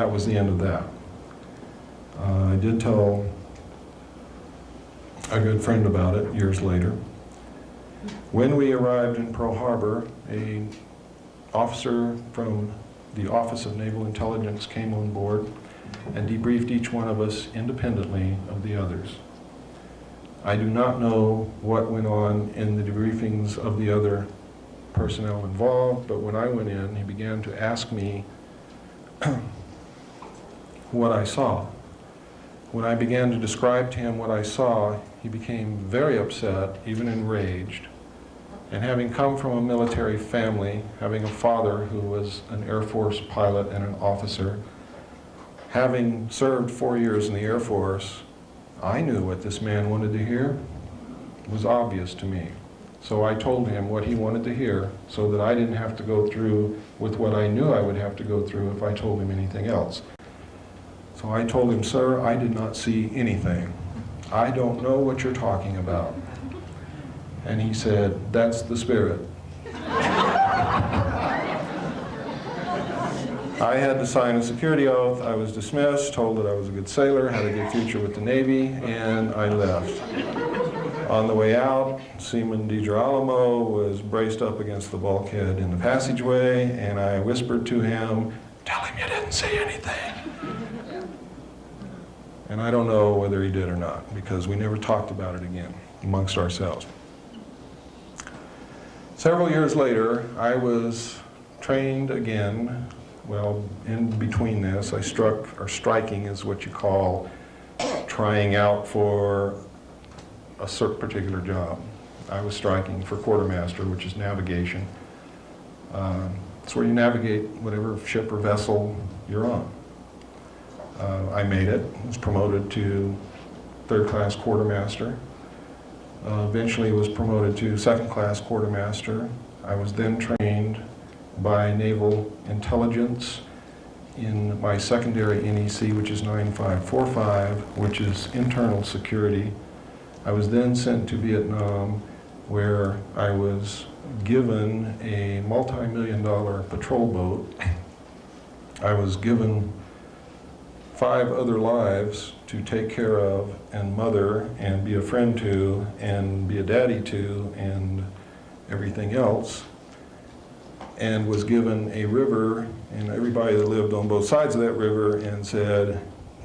that was the end of that. I did tell a good friend about it years later. When we arrived in Pearl Harbor, an officer from the Office of Naval Intelligence came on board and debriefed each one of us independently of the others. I do not know what went on in the debriefings of the other personnel involved, but when I went in, he began to ask me what I saw. When I began to describe to him what I saw, he became very upset, even enraged. And having come from a military family, having a father who was an Air Force pilot and an officer, having served 4 years in the Air Force, I knew what this man wanted to hear. It was obvious to me. So I told him what he wanted to hear so that I didn't have to go through with what I knew I would have to go through if I told him anything else. So I told him, "Sir, I did not see anything. I don't know what you're talking about." And he said, "That's the spirit." I had to sign a security oath. I was dismissed, told that I was a good sailor, had a good future with the Navy, and I left. On the way out, Seaman DiGirolamo was braced up against the bulkhead in the passageway, and I whispered to him, "Tell him you didn't see anything." And I don't know whether he did or not, because we never talked about it again amongst ourselves. Several years later, I was trained again. Well, in between this, I struck, or striking is what you call trying out for a certain particular job. I was striking for quartermaster, which is navigation. It's where you navigate whatever ship or vessel you're on. I made it, was promoted to third-class quartermaster. Eventually was promoted to second-class quartermaster. I was then trained by Naval Intelligence in my secondary NEC, which is 9545, which is internal security. I was then sent to Vietnam, where I was given a multi-million-dollar patrol boat. I was given 5 other lives to take care of and mother and be a friend to and be a daddy to and everything else, and was given a river and everybody that lived on both sides of that river and said,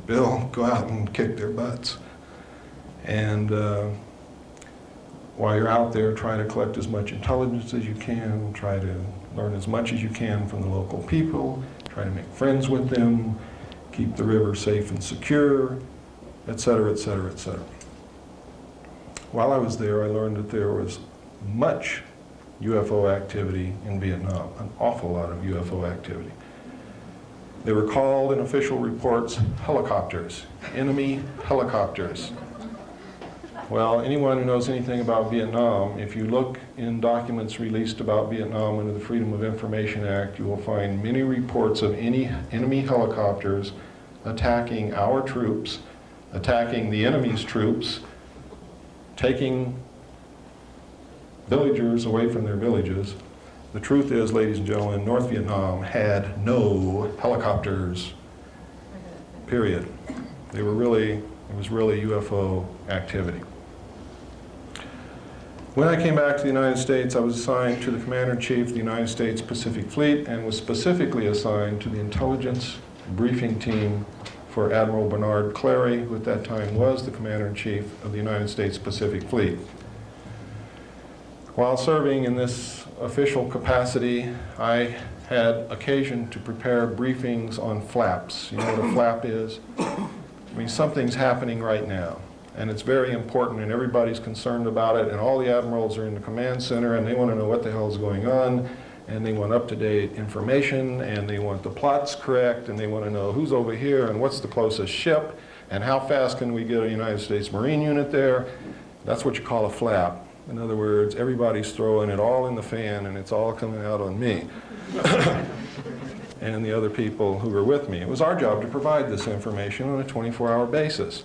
"Bill, go out and kick their butts." And while you're out there, try to collect as much intelligence as you can, try to learn as much as you can from the local people, try to make friends with them, keep the river safe and secure, etc., etc., etc. While I was there, I learned that there was much UFO activity in Vietnam, an awful lot of UFO activity. They were called in official reports helicopters, enemy helicopters. Well, anyone who knows anything about Vietnam, if you look in documents released about Vietnam under the Freedom of Information Act, you will find many reports of any enemy helicopters attacking our troops, attacking the enemy's troops, taking villagers away from their villages. The truth is, ladies and gentlemen, North Vietnam had no helicopters, period. It was really UFO activity. When I came back to the United States, I was assigned to the Commander-in-Chief of the United States Pacific Fleet and was specifically assigned to the intelligence briefing team for Admiral Bernard Clary, who at that time was the Commander-in-Chief of the United States Pacific Fleet. While serving in this official capacity, I had occasion to prepare briefings on flaps. You know what a flap is? I mean, something's happening right now, and it's very important, and everybody's concerned about it, and all the admirals are in the command center, and they want to know what the hell is going on, and they want up-to-date information, and they want the plots correct, and they want to know who's over here, and what's the closest ship, and how fast can we get a United States Marine unit there. That's what you call a flap. In other words, everybody's throwing it all in the fan, and it's all coming out on me and the other people who were with me. It was our job to provide this information on a 24-hour basis.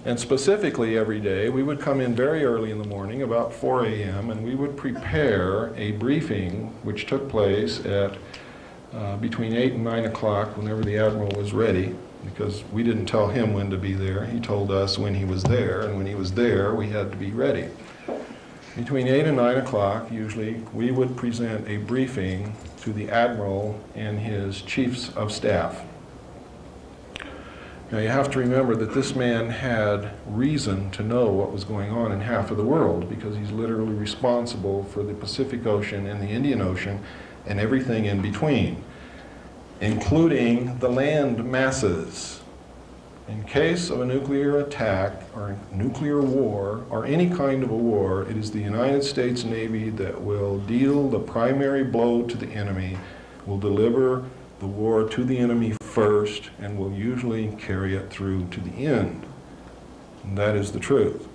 And specifically every day, we would come in very early in the morning, about 4 a.m., and we would prepare a briefing which took place at between 8 and 9 o'clock, whenever the Admiral was ready, because we didn't tell him when to be there. He told us when he was there, and when he was there, we had to be ready. Between 8 and 9 o'clock, usually, we would present a briefing to the Admiral and his chiefs of staff. Now, you have to remember that this man had reason to know what was going on in half of the world, because he's literally responsible for the Pacific Ocean and the Indian Ocean and everything in between, including the land masses. In case of a nuclear attack or nuclear war or any kind of a war, it is the United States Navy that will deal the primary blow to the enemy, will deliver the war to the enemy first, and will usually carry it through to the end. And that is the truth.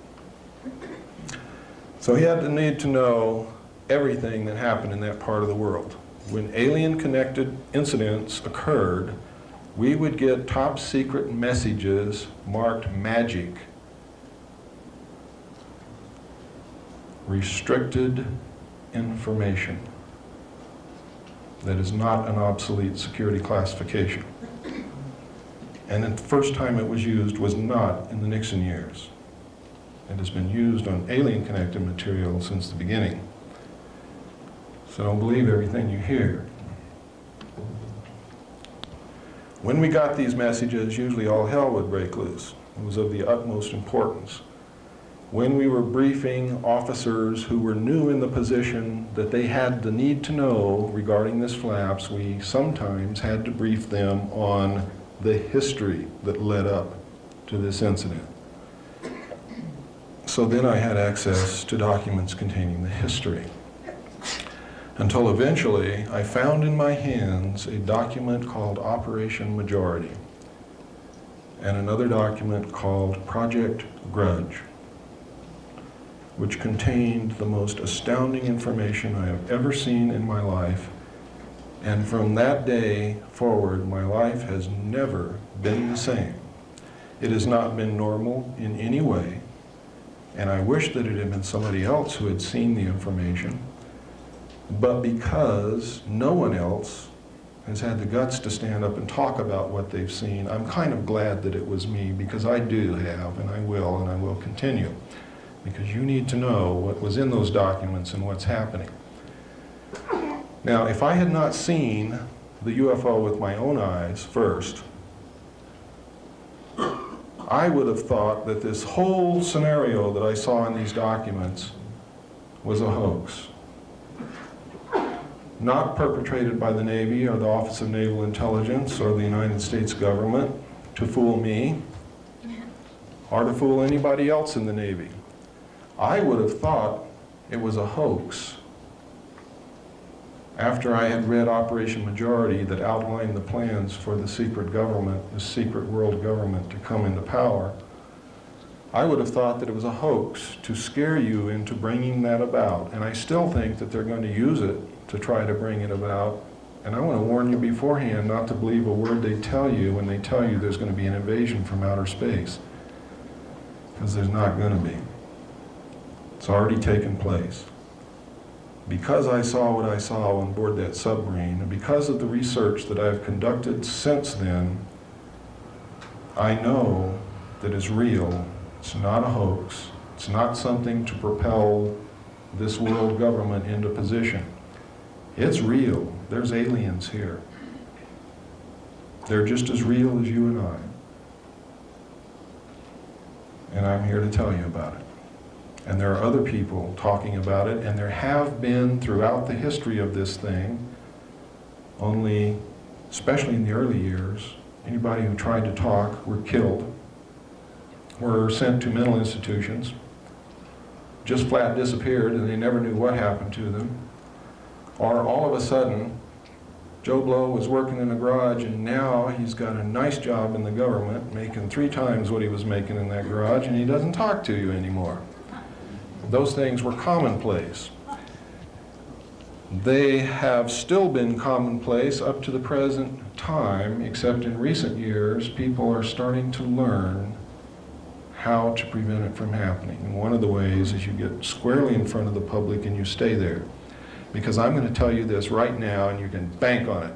So he had the need to know everything that happened in that part of the world. When alien-connected incidents occurred, we would get top secret messages marked magic, restricted information. That is not an obsolete security classification. And the first time it was used was not in the Nixon years. It has been used on alien-connected material since the beginning. So don't believe everything you hear. When we got these messages, usually all hell would break loose. It was of the utmost importance. When we were briefing officers who were new in the position that they had the need to know regarding this flaps, we sometimes had to brief them on the history that led up to this incident. So then I had access to documents containing the history. Until eventually I found in my hands a document called Operation Majority and another document called Project Grudge, which contained the most astounding information I have ever seen in my life. And from that day forward, my life has never been the same. It has not been normal in any way, and I wish that it had been somebody else who had seen the information. But because no one else has had the guts to stand up and talk about what they've seen, I'm kind of glad that it was me, because I do have, and I will continue. Because you need to know what was in those documents and what's happening. Now, if I had not seen the UFO with my own eyes first, I would have thought that this whole scenario that I saw in these documents was a hoax. Not perpetrated by the Navy or the Office of Naval Intelligence or the United States government to fool me or to fool anybody else in the Navy. I would have thought it was a hoax after I had read Operation Majority that outlined the plans for the secret government, the secret world government, to come into power. I would have thought that it was a hoax to scare you into bringing that about. And I still think that they're going to use it to try to bring it about. And I want to warn you beforehand not to believe a word they tell you when they tell you there's going to be an invasion from outer space. Because there's not going to be. It's already taken place. Because I saw what I saw on board that submarine, and because of the research that I've conducted since then, I know that it's real. It's not a hoax. It's not something to propel this world government into position. It's real. There's aliens here. They're just as real as you and I. And I'm here to tell you about it. And there are other people talking about it, and there have been throughout the history of this thing, only, especially in the early years, anybody who tried to talk were killed, were sent to mental institutions, just flat disappeared and they never knew what happened to them. Or all of a sudden, Joe Blow was working in a garage and now he's got a nice job in the government, making 3 times what he was making in that garage, and he doesn't talk to you anymore. Those things were commonplace. They have still been commonplace up to the present time, except in recent years, people are starting to learn how to prevent it from happening. And one of the ways is you get squarely in front of the public and you stay there. Because I'm going to tell you this right now, and you can bank on it.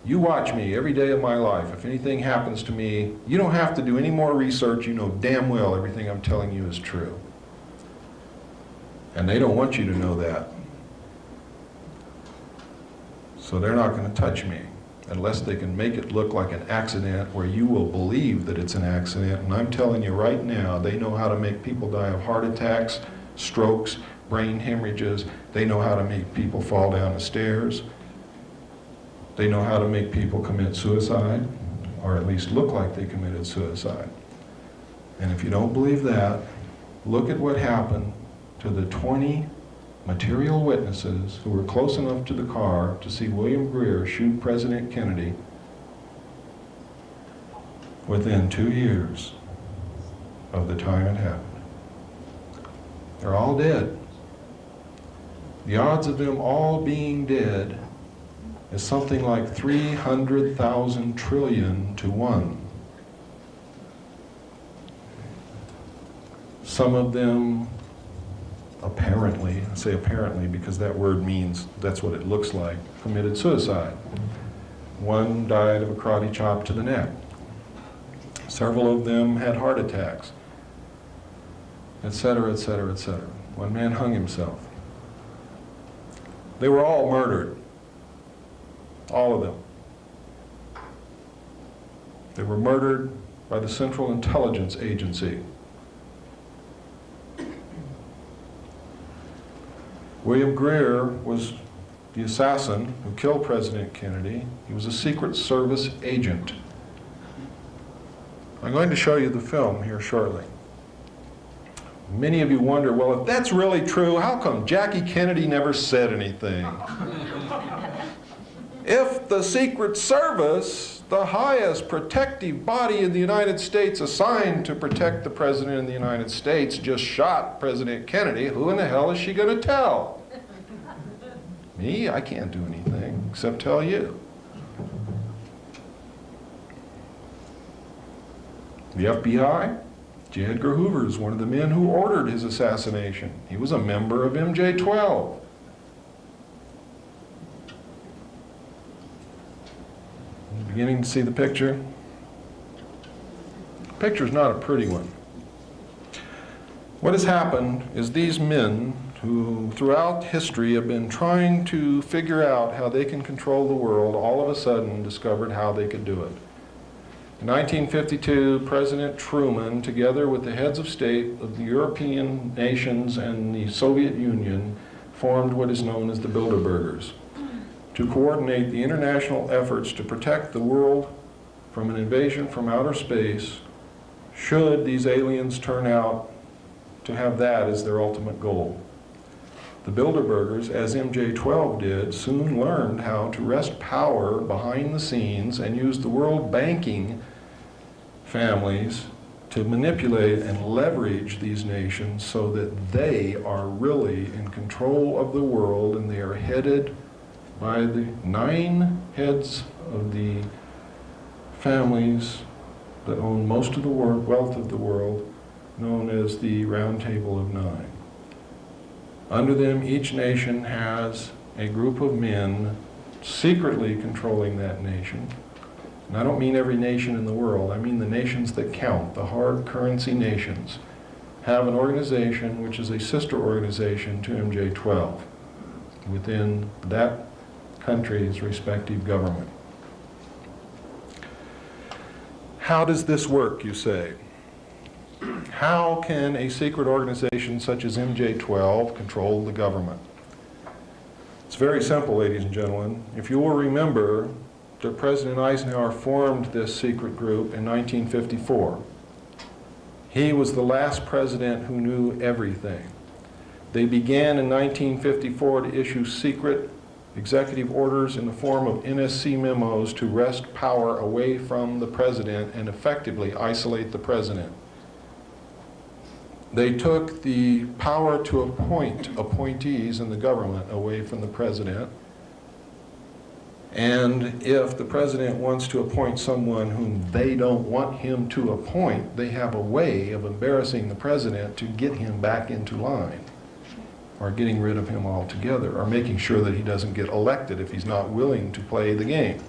You watch me every day of my life. If anything happens to me, you don't have to do any more research. You know damn well everything I'm telling you is true. And they don't want you to know that. So they're not going to touch me unless they can make it look like an accident where you will believe that it's an accident. And I'm telling you right now, they know how to make people die of heart attacks, strokes, brain hemorrhages. They know how to make people fall down the stairs. They know how to make people commit suicide, or at least look like they committed suicide. And if you don't believe that, look at what happened to the 20 material witnesses who were close enough to the car to see William Greer shoot President Kennedy within 2 years of the time it happened. They're all dead. The odds of them all being dead is something like 300,000 trillion to 1. Some of them apparently, I say apparently because that word means that's what it looks like, committed suicide. One died of a karate chop to the neck. Several of them had heart attacks, etc., etc., etc. One man hung himself. They were all murdered. All of them. They were murdered by the Central Intelligence Agency. William Greer was the assassin who killed President Kennedy. He was a Secret Service agent. I'm going to show you the film here shortly. Many of you wonder, well, if that's really true, how come Jackie Kennedy never said anything? If the Secret Service, the highest protective body in the United States assigned to protect the President of the United States, just shot President Kennedy, who in the hell is she going to tell? Me? I can't do anything except tell you. The FBI? J. Edgar Hoover is one of the men who ordered his assassination. He was a member of MJ-12. Beginning to see the picture? The picture's not a pretty one. What has happened is these men who throughout history have been trying to figure out how they can control the world, all of a sudden discovered how they could do it. In 1952, President Truman, together with the heads of state of the European nations and the Soviet Union, formed what is known as the Bilderbergers, to coordinate the international efforts to protect the world from an invasion from outer space, should these aliens turn out to have that as their ultimate goal. The Bilderbergers, as MJ-12 did, soon learned how to wrest power behind the scenes and use the world banking families to manipulate and leverage these nations so that they are really in control of the world, and they are headed by the 9 heads of the families that own most of the wealth of the world, known as the Round Table of 9. Under them, each nation has a group of men secretly controlling that nation. And I don't mean every nation in the world, I mean the nations that count, the hard currency nations, have an organization which is a sister organization to MJ-12 within that country's respective government. How does this work, you say? How can a secret organization such as MJ-12 control the government? It's very simple, ladies and gentlemen. If you will remember that President Eisenhower formed this secret group in 1954. He was the last president who knew everything. They began in 1954 to issue secret executive orders in the form of NSC memos to wrest power away from the president and effectively isolate the president. They took the power to appoint appointees in the government away from the president. And if the president wants to appoint someone whom they don't want him to appoint, they have a way of embarrassing the president to get him back into line, or getting rid of him altogether, or making sure that he doesn't get elected if he's not willing to play the game.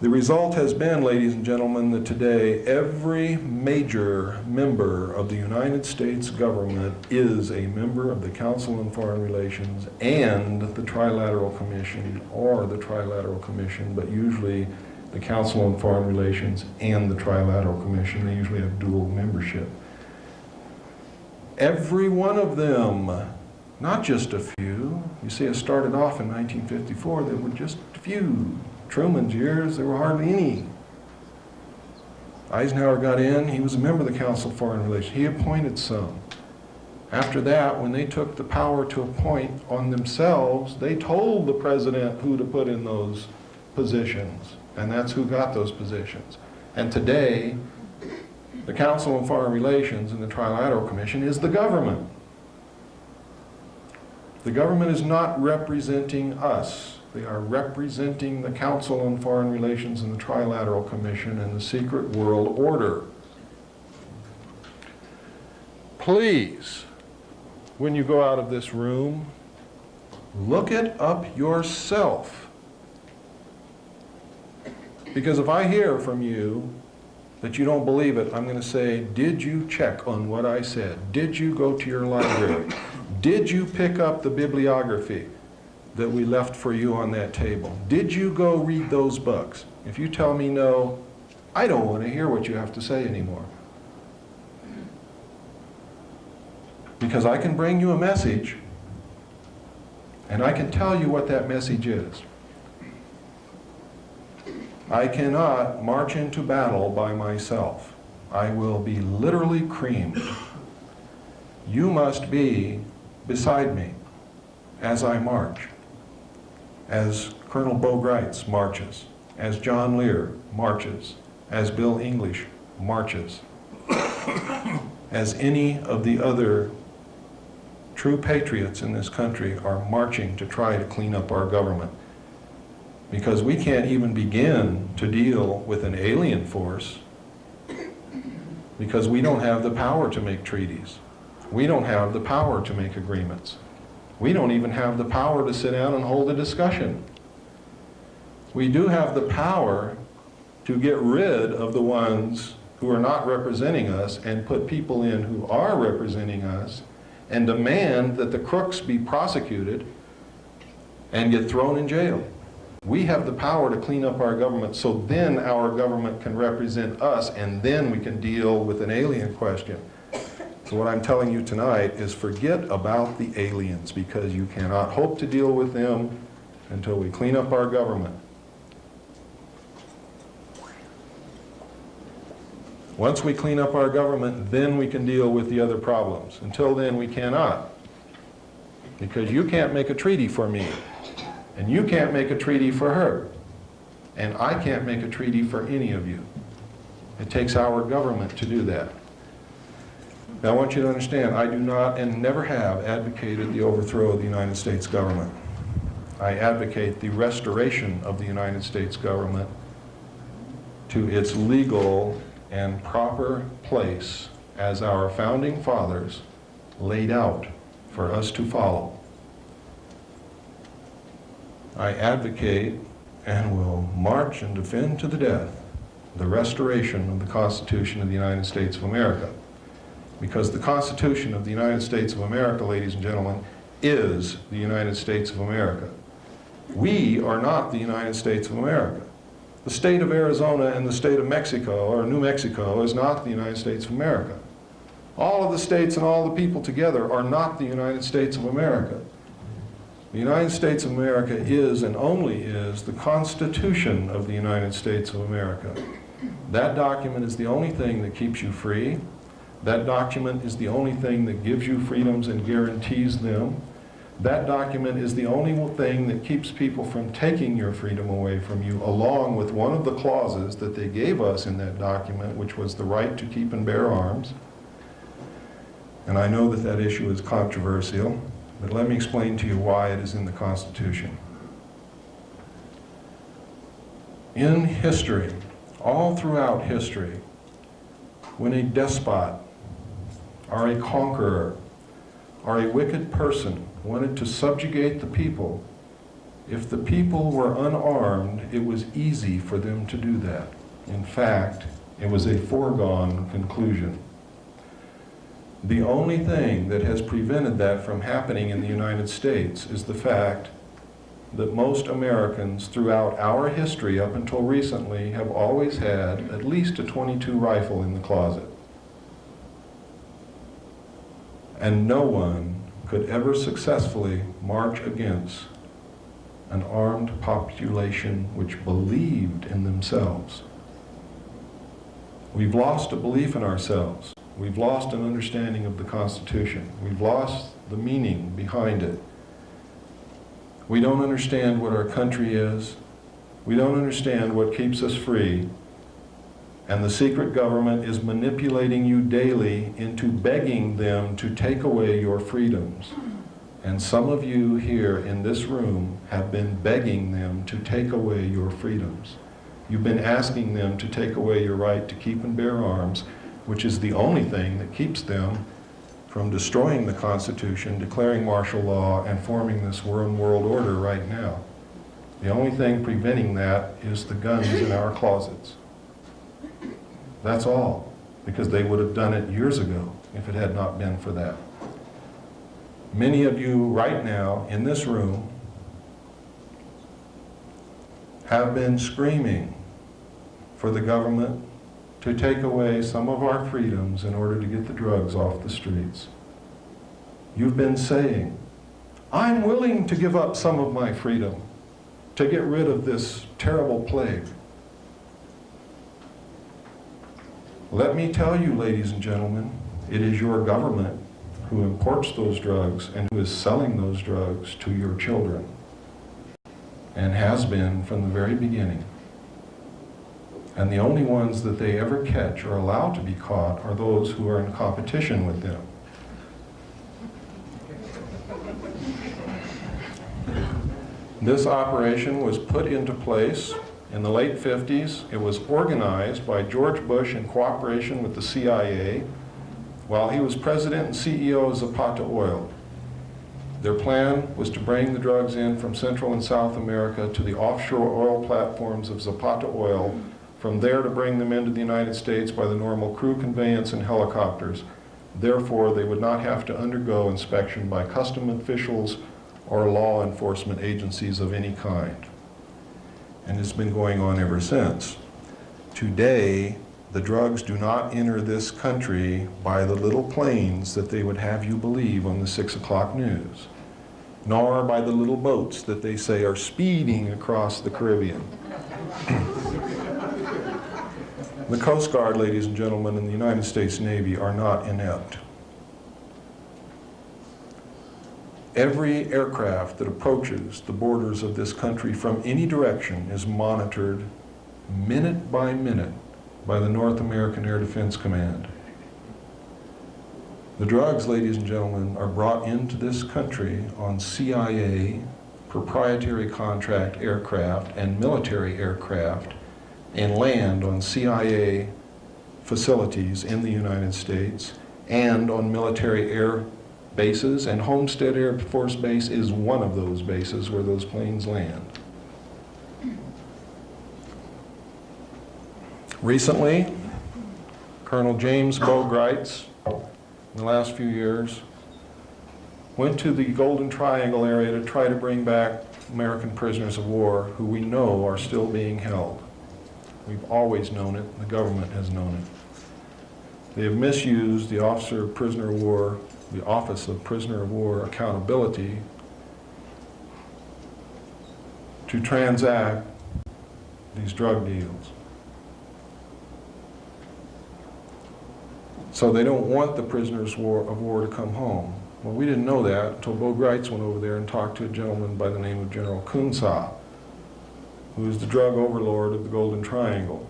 The result has been, ladies and gentlemen, that today every major member of the United States government is a member of the Council on Foreign Relations and the Trilateral Commission, or the Trilateral Commission, but usually the Council on Foreign Relations and the Trilateral Commission. They usually have dual membership. Every one of them, not just a few. You see, it started off in 1954, there were just a few. Truman's years, there were hardly any. Eisenhower got in, he was a member of the Council of Foreign Relations. He appointed some. After that, when they took the power to appoint on themselves, they told the president who to put in those positions, and that's who got those positions. And today, the Council on Foreign Relations and the Trilateral Commission is the government. The government is not representing us. They are representing the Council on Foreign Relations and the Trilateral Commission and the secret world order. Please, when you go out of this room, look it up yourself. Because if I hear from you that you don't believe it, I'm going to say, did you check on what I said? Did you go to your library? Did you pick up the bibliography that we left for you on that table? Did you go read those books? If you tell me no, I don't want to hear what you have to say anymore. Because I can bring you a message, and I can tell you what that message is. I cannot march into battle by myself. I will be literally creamed. You must be beside me as I march, as Colonel Bo Greitz marches, as John Lear marches, as Bill English marches, as any of the other true patriots in this country are marching to try to clean up our government. Because we can't even begin to deal with an alien force because we don't have the power to make treaties. We don't have the power to make agreements. We don't even have the power to sit down and hold a discussion. We do have the power to get rid of the ones who are not representing us and put people in who are representing us and demand that the crooks be prosecuted and get thrown in jail. We have the power to clean up our government so then our government can represent us and then we can deal with an alien question. So what I'm telling you tonight is forget about the aliens because you cannot hope to deal with them until we clean up our government. Once we clean up our government, then we can deal with the other problems. Until then, we cannot. Because you can't make a treaty for me. And you can't make a treaty for her. And I can't make a treaty for any of you. It takes our government to do that. Now, I want you to understand, I do not and never have advocated the overthrow of the United States government. I advocate the restoration of the United States government to its legal and proper place as our founding fathers laid out for us to follow. I advocate and will march and defend to the death the restoration of the Constitution of the United States of America. Because the Constitution of the United States of America, ladies and gentlemen, is the United States of America. We are not the United States of America. The state of Arizona and the state of Mexico, or New Mexico, is not the United States of America. All of the states and all the people together are not the United States of America. The United States of America is and only is the Constitution of the United States of America. That document is the only thing that keeps you free. That document is the only thing that gives you freedoms and guarantees them. That document is the only thing that keeps people from taking your freedom away from you, along with one of the clauses that they gave us in that document, which was the right to keep and bear arms. And I know that that issue is controversial, but let me explain to you why it is in the Constitution. In history, all throughout history, when a despot or a conqueror or a wicked person wanted to subjugate the people, If the people were unarmed, it was easy for them to do that. In fact, it was a foregone conclusion. The only thing that has prevented that from happening in the United States is the fact that most Americans throughout our history up until recently have always had at least a .22 rifle in the closet. And no one could ever successfully march against an armed population which believed in themselves. We've lost a belief in ourselves. We've lost an understanding of the Constitution. We've lost the meaning behind it. We don't understand what our country is. We don't understand what keeps us free. And the secret government is manipulating you daily into begging them to take away your freedoms. And some of you here in this room have been begging them to take away your freedoms. You've been asking them to take away your right to keep and bear arms, which is the only thing that keeps them from destroying the Constitution, declaring martial law, and forming this world order right now. The only thing preventing that is the guns in our closets. That's all, because they would have done it years ago if it had not been for that. Many of you right now in this room have been screaming for the government to take away some of our freedoms in order to get the drugs off the streets. You've been saying, I'm willing to give up some of my freedom to get rid of this terrible plague. Let me tell you, ladies and gentlemen, it is your government who imports those drugs and who is selling those drugs to your children, and has been from the very beginning. And the only ones that they ever catch or allow to be caught are those who are in competition with them. This operation was put into place in the late 50s. It was organized by George Bush in cooperation with the CIA while he was president and CEO of Zapata Oil. Their plan was to bring the drugs in from Central and South America to the offshore oil platforms of Zapata Oil, from there to bring them into the United States by the normal crew conveyance and helicopters. Therefore, they would not have to undergo inspection by custom officials or law enforcement agencies of any kind. And it's been going on ever since. Today, the drugs do not enter this country by the little planes that they would have you believe on the 6 o'clock news, nor by the little boats that they say are speeding across the Caribbean. The Coast Guard, ladies and gentlemen, and the United States Navy are not inept. Every aircraft that approaches the borders of this country from any direction is monitored minute by minute by the North American Air Defense Command. The drugs, ladies and gentlemen, are brought into this country on CIA proprietary contract aircraft and military aircraft, and land on CIA facilities in the United States and on military air bases, and Homestead Air Force Base is one of those bases where those planes land. Recently, Colonel James Bogreitz, in the last few years, went to the Golden Triangle area to try to bring back American prisoners of war who we know are still being held. We've always known it. The government has known it. They have misused the Office of Prisoner of War Accountability to transact these drug deals. So they don't want the prisoners of war to come home. Well, we didn't know that until Bogreitz went over there and talked to a gentleman by the name of General Kunsa, who is the drug overlord of the Golden Triangle.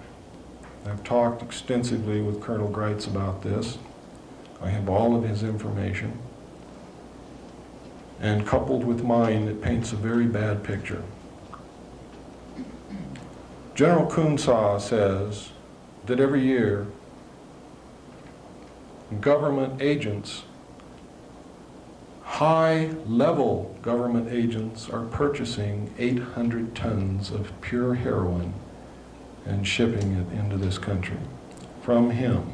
I've talked extensively with Colonel Greitz about this. I have all of his information. And coupled with mine, it paints a very bad picture. General Kunsa says that every year, government agents High-level government agents are purchasing 800 tons of pure heroin and shipping it into this country from him.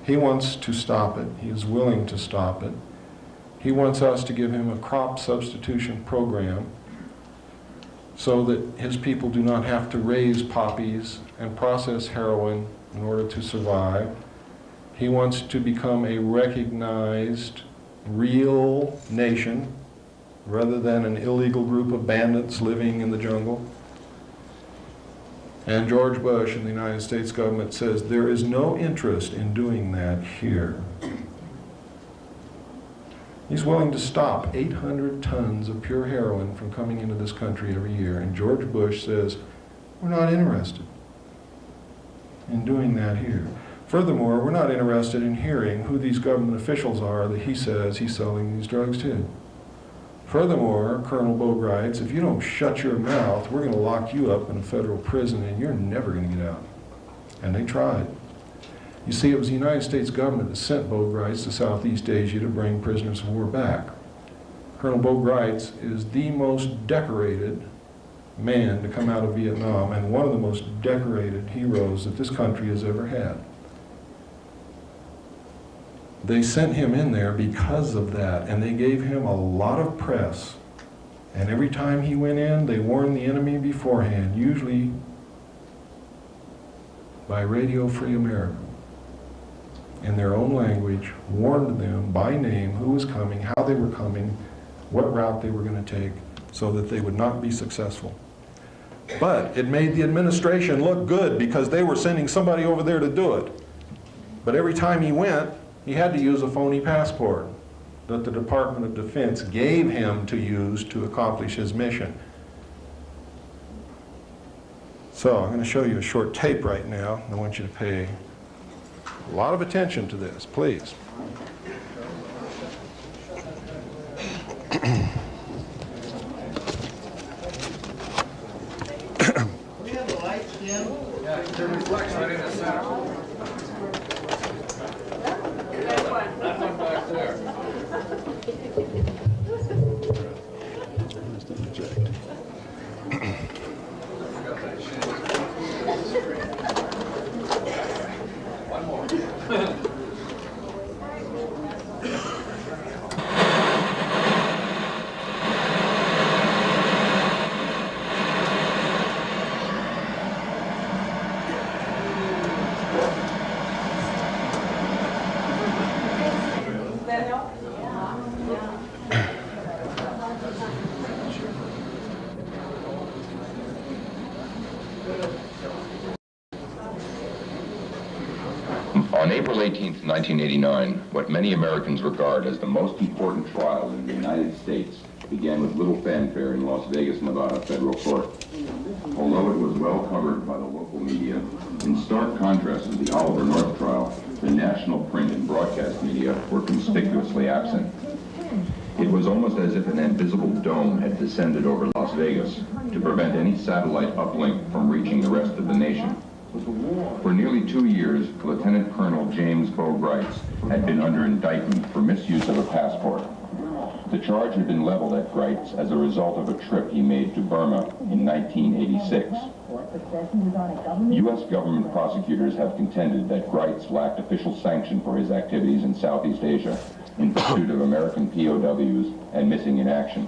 He wants to stop it. He is willing to stop it. He wants us to give him a crop substitution program so that his people do not have to raise poppies and process heroin in order to survive. He wants to become a recognized, real nation rather than an illegal group of bandits living in the jungle. And George Bush and the United States government says there is no interest in doing that here. He's willing to stop 800 tons of pure heroin from coming into this country every year, and George Bush says, we're not interested in doing that here. Furthermore, we're not interested in hearing who these government officials are that he says he's selling these drugs to. Furthermore, Colonel Bogue writes, if you don't shut your mouth, we're going to lock you up in a federal prison and you're never going to get out. And they tried. You see, it was the United States government that sent Bogue writes to Southeast Asia to bring prisoners of war back. Colonel Bogue writes is the most decorated man to come out of Vietnam and one of the most decorated heroes that this country has ever had. They sent him in there because of that, and they gave him a lot of press. And every time he went in, they warned the enemy beforehand, usually by Radio Free America, in their own language, warned them by name who was coming, how they were coming, what route they were going to take, so that they would not be successful. But it made the administration look good because they were sending somebody over there to do it. But every time he went, he had to use a phony passport that the Department of Defense gave him to use to accomplish his mission. So I'm going to show you a short tape right now. I want you to pay a lot of attention to this, please. We have the lights dim. Yeah, it reflects right in the center. That one back there. One more. On April 18, 1989, what many Americans regard as the most important trial in the United States began with little fanfare in Las Vegas, Nevada federal court. Although it was well covered by the local media, in stark contrast to the Oliver North trial, the national print and broadcast media were conspicuously absent. It was almost as if an invisible dome had descended over Las Vegas to prevent any satellite uplink from reaching the rest of the nation. For nearly 2 years, Lieutenant Colonel James Bogue Wrights had been under indictment for misuse of a passport. The charge had been leveled at Wrights as a result of a trip he made to Burma in 1986. U.S. government prosecutors have contended that Wrights lacked official sanction for his activities in Southeast Asia in pursuit of American POWs and missing in action.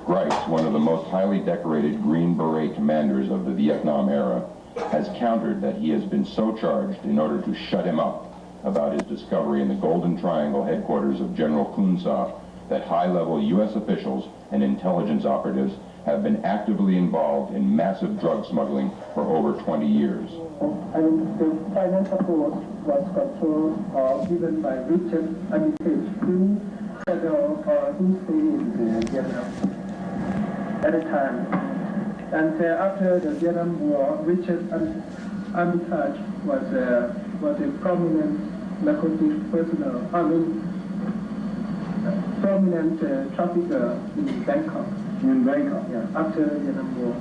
Wrights, one of the most highly decorated Green Beret commanders of the Vietnam era, has countered that he has been so charged in order to shut him up about his discovery in the Golden Triangle headquarters of General Kun Sa that high-level U.S. officials and intelligence operatives have been actively involved in massive drug smuggling for over 20 years. The finance support was controlled given by Richard Armitage, two federal who stayed in Vietnam at the time. And after the Vietnam War, Richard Armitage was a prominent narcotic personnel, prominent trafficker in Bangkok. Yeah, after the Vietnam War.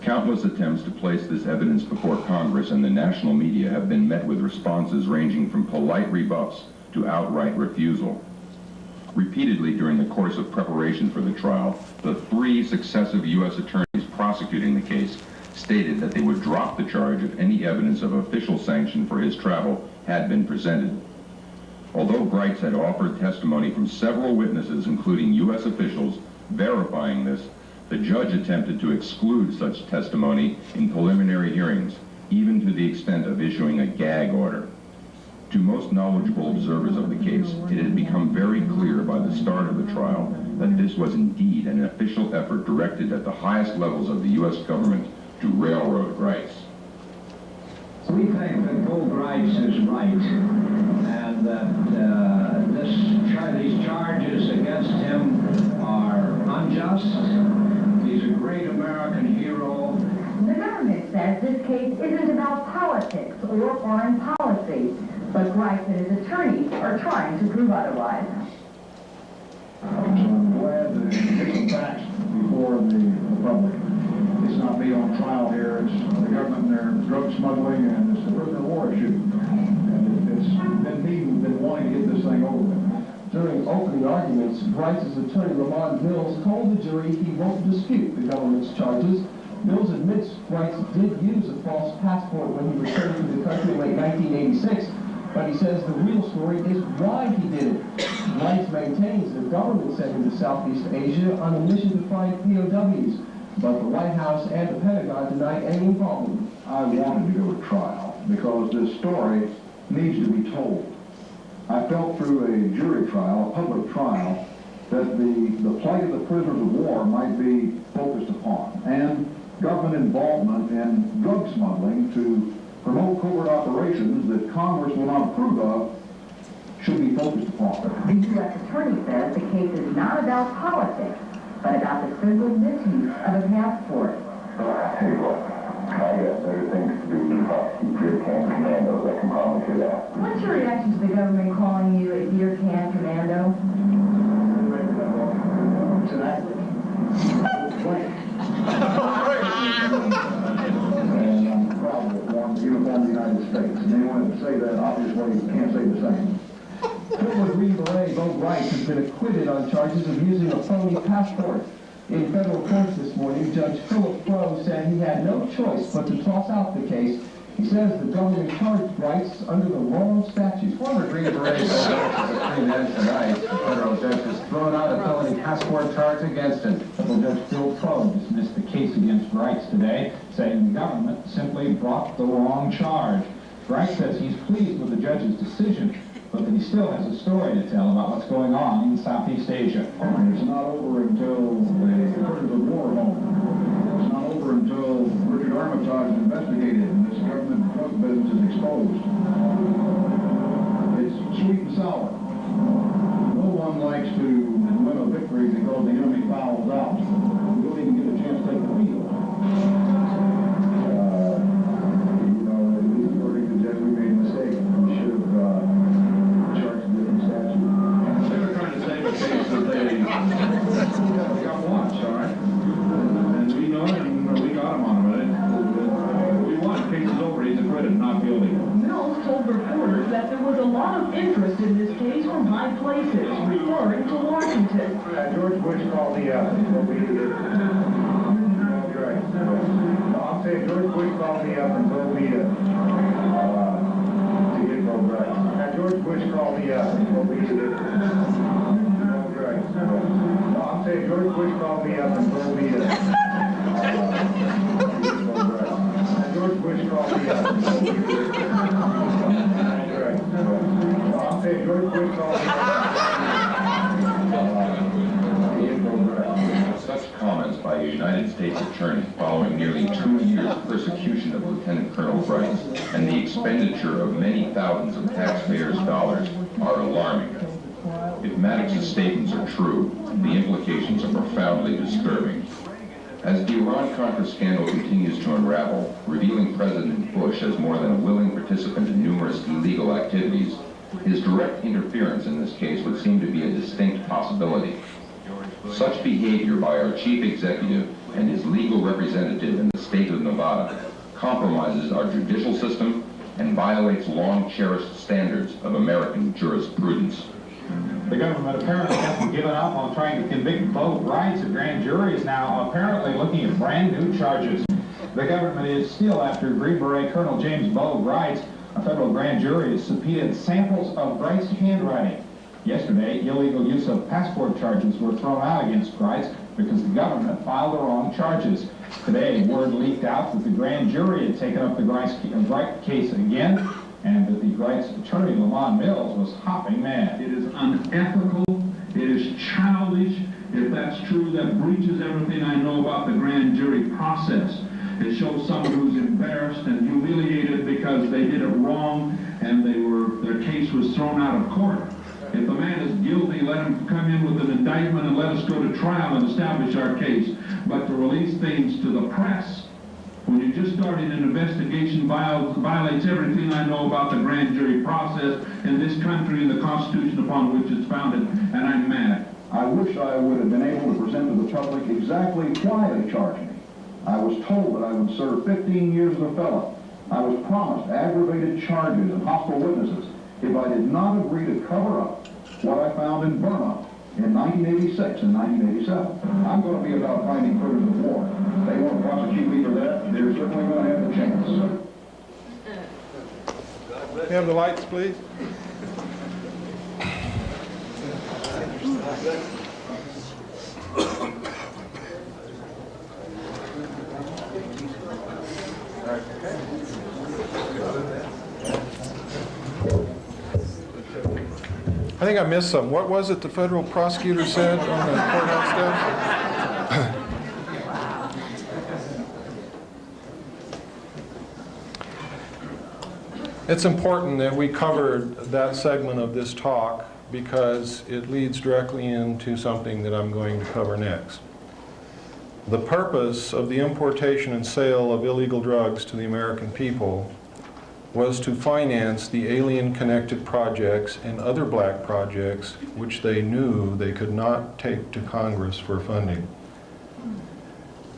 Countless attempts to place this evidence before Congress and the national media have been met with responses ranging from polite rebuffs to outright refusal. Repeatedly during the course of preparation for the trial, the 3 successive U.S. attorneys prosecuting the case stated that they would drop the charge if any evidence of official sanction for his travel had been presented. Although Greitz had offered testimony from several witnesses, including U.S. officials, verifying this, the judge attempted to exclude such testimony in preliminary hearings, even to the extent of issuing a gag order. To most knowledgeable observers of the case, it had become very clear by the start of the trial that this was indeed an official effort directed at the highest levels of the U.S. government to railroad Greitz. We think that Bill Greitz is right, and that these charges against him are unjust. He's a great American hero. The government says this case isn't about politics or foreign policy, but Greitz and his attorneys are trying to prove otherwise. I'm glad that it's the facts before the public. It's not be on trial here. It's the government and their drug smuggling, and it's the prisoner of war issue. And it's been wanting to get this thing over with. During opening arguments, Greitz's attorney, Lamont Mills, told the jury he won't dispute the government's charges. Mills admits Greitz did use a false passport when he returned to the country in late 1986, but he says the real story is why he did it. Greitz maintains the government sent him to Southeast Asia on a mission to find POWs, but the White House and the Pentagon denied any involvement. I wanted to go to trial because this story needs to be told. I felt through a jury trial, a public trial, that the plight of the prisoners of war might be focused upon, and government involvement in drug smuggling to promote covert operations that Congress will not approve of should be focused upon. The U.S. attorney says the case is not about politics, but about the simple misuse of a passport. Hey, look, I got better things to do than prosecute deer can commandos, I can promise you that. What's your reaction to the government calling you a deer can commando? And I'm proud of the uniform of the United States. And anyone that say that, obviously, can't say the same. Former Green Beret Bo Greitz has been acquitted on charges of using a phony passport. In federal court this morning, Judge Philip Crowe said he had no choice but to toss out the case. He says the government charged Greitz under the wrong statute. Former Green Beret Bo Greitz is a free man tonight. The federal judge has thrown out a felony passport charge against him. Federal Judge Phil Crowe dismissed the case against Greitz today, saying the government simply brought the wrong charge. Greitz says he's pleased with the judge's decision, but that he still has a story to tell about what's going on in Southeast Asia. It's not over until the prisoners of war are home. It's not over until Richard Armitage is investigated and this government drug business is exposed. It's sweet and sour. No one likes to win a victory because the enemy fouls out. We don't even get a chance to take the field. These verdicts suggest we made a mistake. We should have charged a different statute. They were trying to save a case that they got watched, all right? And we know it, and we got him on it. We won. Case is over. He's acquitted, not guilty. Mills told reporters that there was a lot of interest in this case from high places, referring to Washington. George Bush called the I'm saying George Bush called me up and told me to get Bo Greitz. George Bush called me up and told me to get I'm saying George Bush called me up and told me to George Bush called me up and told me to I'm saying George Bush called me up. Such comments by a United States attorney following nearly 2 years of persecution of Lieutenant Colonel Greitz and the expenditure of many thousands of taxpayers' dollars are alarming. If Maddox's statements are true, the implications are profoundly disturbing. As the Iran-Contra scandal continues to unravel, revealing President Bush as more than a willing participant in numerous illegal activities, his direct interference in this case would seem to be a distinct possibility. Such behavior by our chief executive and his legal representative in the state of Nevada compromises our judicial system and violates long-cherished standards of American jurisprudence. The government apparently hasn't given up on trying to convict Bo Wright. The grand jury is now apparently looking at brand new charges. The government is still after Green Beret Colonel James Bo Wright. A federal grand jury has subpoenaed samples of Wright's handwriting. Yesterday, illegal use of passport charges were thrown out against Wright because the government filed the wrong charges. Today, word leaked out that the grand jury had taken up the Wright case again, and that the Wright's attorney, Lamont Mills, was hopping mad. It is unethical, it is childish. If that's true, that breaches everything I know about the grand jury process. It shows someone who's embarrassed and humiliated because they did it wrong and their case was thrown out of court. If the man is guilty, let him come in with an indictment and let us go to trial and establish our case. But to release things to the press, when you're just starting an investigation, violates everything I know about the grand jury process in this country and the Constitution upon which it's founded, and I'm mad. I wish I would have been able to present to the public exactly why they charged me. I was told that I would serve 15 years as a felon. I was promised aggravated charges and hostile witnesses if I did not agree to cover up what I found in Burma in 1986 and 1987. I'm going to be about finding prisoners of war. If they want to prosecute me for that, they're certainly going to have the chance. Can we have the lights, please? I think I missed some. What was it the federal prosecutor said on the courthouse steps? It's important that we covered that segment of this talk because it leads directly into something that I'm going to cover next. The purpose of the importation and sale of illegal drugs to the American people was to finance the alien-connected projects and other black projects which they knew they could not take to Congress for funding.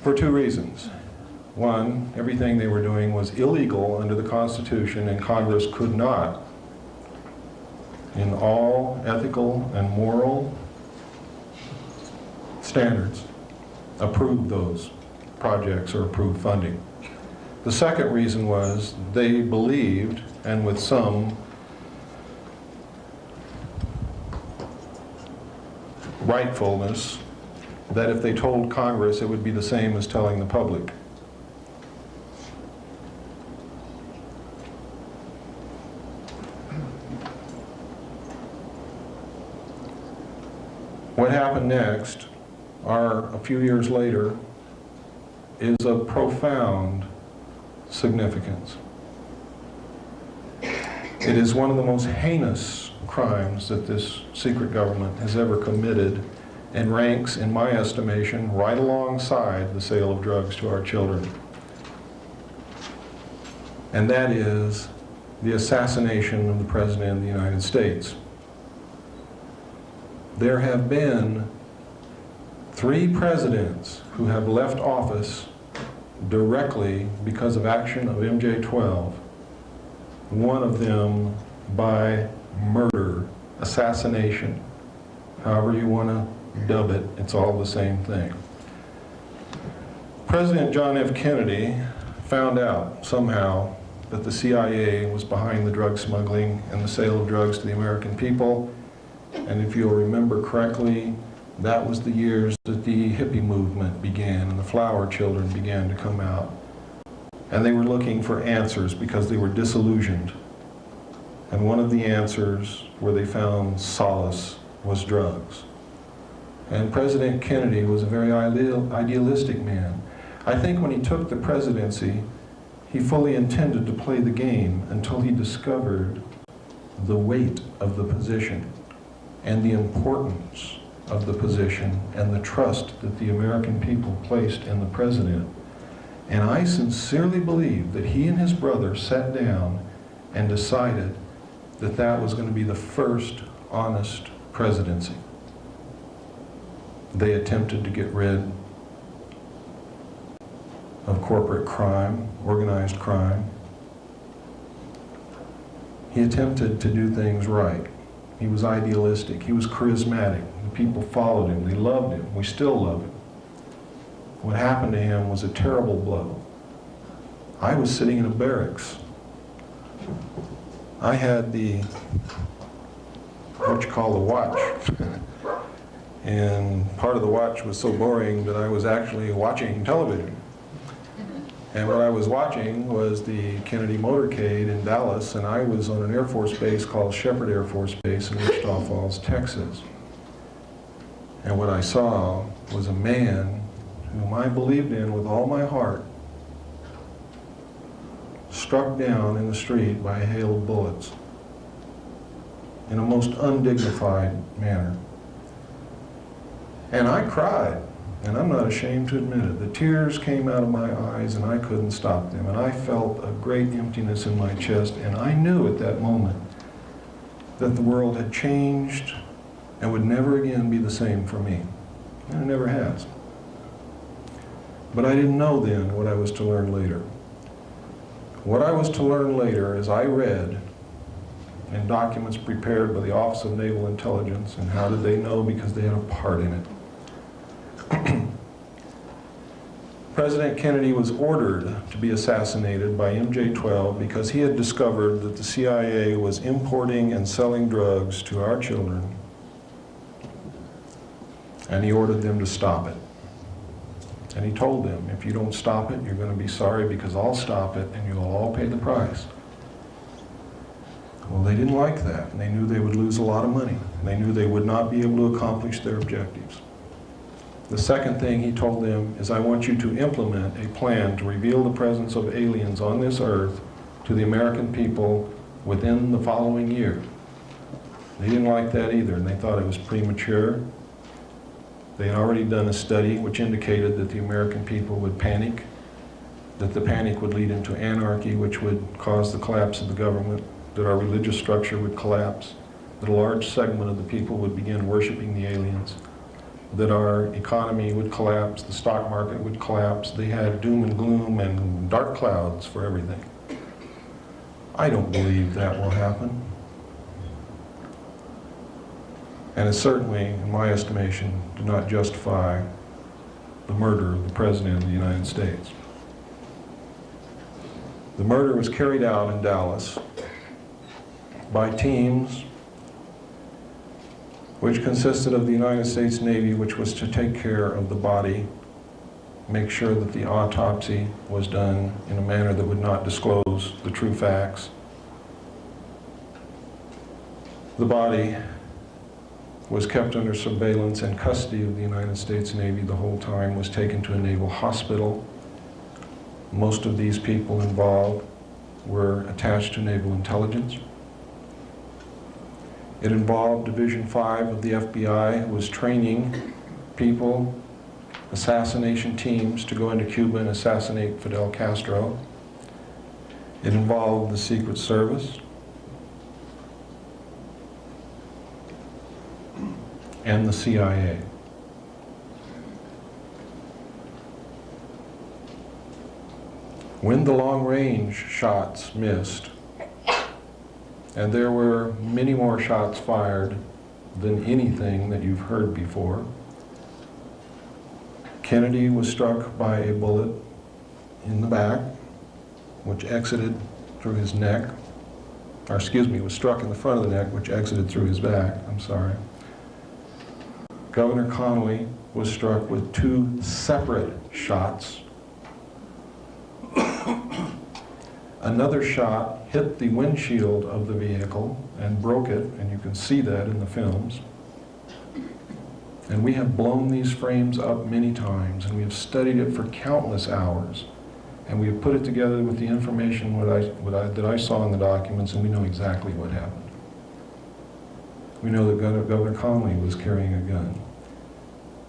For two reasons. One, everything they were doing was illegal under the Constitution, and Congress could not, in all ethical and moral standards, approve those projects or approve funding. The second reason was they believed, and with some rightfulness, that if they told Congress, it would be the same as telling the public. What happened next, a few years later, is of profound significance. It is one of the most heinous crimes that this secret government has ever committed, and ranks, in my estimation, right alongside the sale of drugs to our children. And that is the assassination of the President of the United States. There have been 3 presidents who have left office directly because of action of MJ-12, one of them by murder, assassination, however you want to dub it, it's all the same thing. President John F. Kennedy found out somehow that the CIA was behind the drug smuggling and the sale of drugs to the American people, and if you'll remember correctly, that was the years that the hippie movement began and the flower children began to come out. And they were looking for answers because they were disillusioned. And one of the answers where they found solace was drugs. And President Kennedy was a very idealistic man. I think when he took the presidency, he fully intended to play the game until he discovered the weight of the position and the importance of the position and the trust that the American people placed in the president. And I sincerely believe that he and his brother sat down and decided that that was going to be the first honest presidency. They attempted to get rid of corporate crime, organized crime. He attempted to do things right. He was idealistic. He was charismatic. The people followed him. They loved him. We still love him. What happened to him was a terrible blow. I was sitting in a barracks. I had the, what you call the watch. And part of the watch was so boring that I was actually watching television. And what I was watching was the Kennedy motorcade in Dallas, and I was on an Air Force base called Shepherd Air Force Base in Wichita Falls, Texas. And what I saw was a man whom I believed in with all my heart, struck down in the street by a hail of bullets in a most undignified manner. And I cried, and I'm not ashamed to admit it. The tears came out of my eyes and I couldn't stop them, and I felt a great emptiness in my chest, and I knew at that moment that the world had changed and would never again be the same for me. And it never has. But I didn't know then what I was to learn later. What I was to learn later is I read in documents prepared by the Office of Naval Intelligence, and how did they know? Because they had a part in it. President Kennedy was ordered to be assassinated by MJ-12 because he had discovered that the CIA was importing and selling drugs to our children, and he ordered them to stop it. And he told them, if you don't stop it, you're going to be sorry, because I'll stop it and you'll all pay the price. Well, they didn't like that, and they knew they would lose a lot of money. They knew they would not be able to accomplish their objectives. The second thing he told them is, I want you to implement a plan to reveal the presence of aliens on this earth to the American people within the following year. They didn't like that either, and they thought it was premature. They had already done a study which indicated that the American people would panic, that the panic would lead into anarchy, which would cause the collapse of the government, that our religious structure would collapse, that a large segment of the people would begin worshiping the aliens, that our economy would collapse, the stock market would collapse. They had doom and gloom and dark clouds for everything. I don't believe that will happen. And it certainly, in my estimation, did not justify the murder of the President of the United States. The murder was carried out in Dallas by teams which consisted of the United States Navy, which was to take care of the body, make sure that the autopsy was done in a manner that would not disclose the true facts. The body was kept under surveillance and custody of the United States Navy the whole time, was taken to a naval hospital. Most of these people involved were attached to naval intelligence. It involved Division 5 of the FBI, who was training people, assassination teams, to go into Cuba and assassinate Fidel Castro. It involved the Secret Service and the CIA. When the long-range shots missed, and there were many more shots fired than anything that you've heard before, Kennedy was struck by a bullet in the back, which exited through his neck, or excuse me, was struck in the front of the neck, which exited through his back, I'm sorry. Governor Connolly was struck with 2 separate shots. Another shot hit the windshield of the vehicle and broke it, and you can see that in the films. And we have blown these frames up many times, and we have studied it for countless hours. And we have put it together with the information that I saw in the documents, and we know exactly what happened. We know that Governor Connolly was carrying a gun.